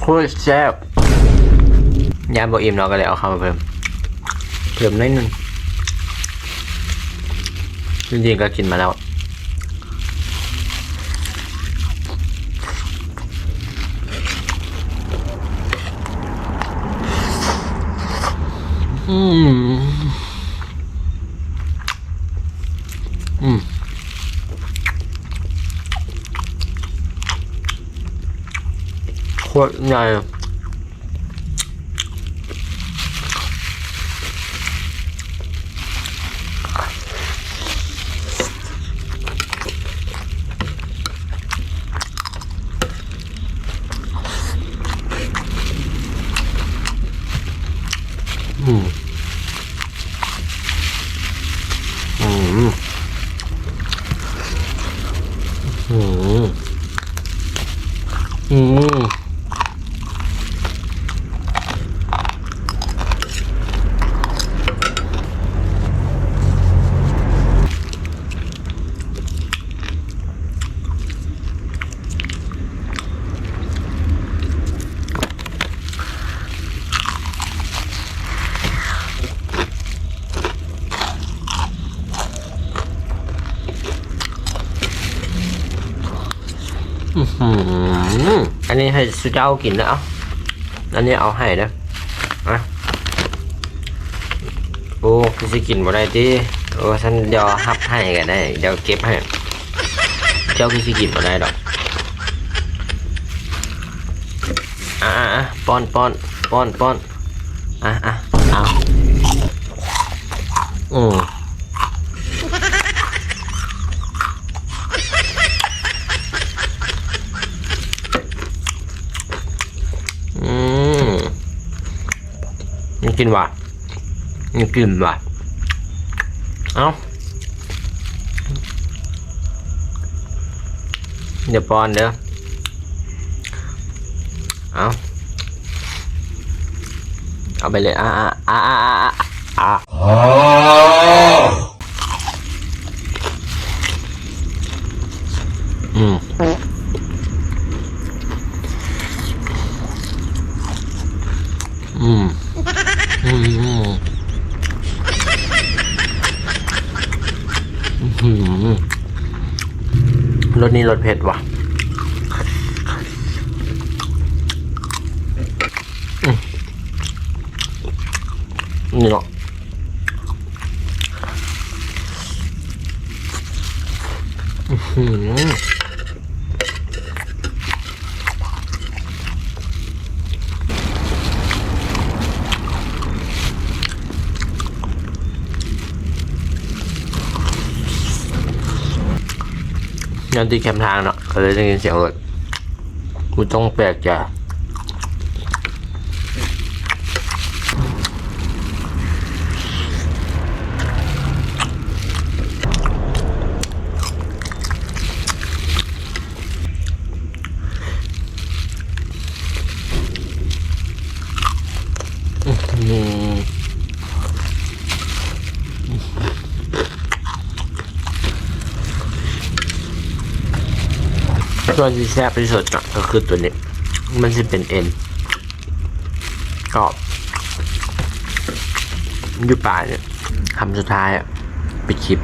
ตรแซ่บยามบ่อิ่มเราก็เลยเอาเข้ามาเพิ่มนิดนึงจริงๆก็กินมาแล้วโคตรใหญ่อันนี้ให้สุเจ้ากินแล้วอันนี้เอาให้นะโอ้คือสิกินบ่ได้ติโอ้ฉันเดี๋ยวหับให้กันได้เดี๋ยวเก็บให้เจ้าคือสิกินบ่ได้ดอกป้อนเอากินว่ะกินว่ะเอ้าเดี๋ยวป้อนเด้อเอาไปเลยรสนี้รสเผ็ดว่ะนี่เนาะยันตีแคมทางเนาะก็เลยได้ยินเสียงรถกูต้องแปลกใจส่วนที่แซ่บที่สุดก็คือตัวนี้มันจะเป็นเอ็นกรอบอยู่ป่าเนี่ยคำสุดท้ายปิดคลิป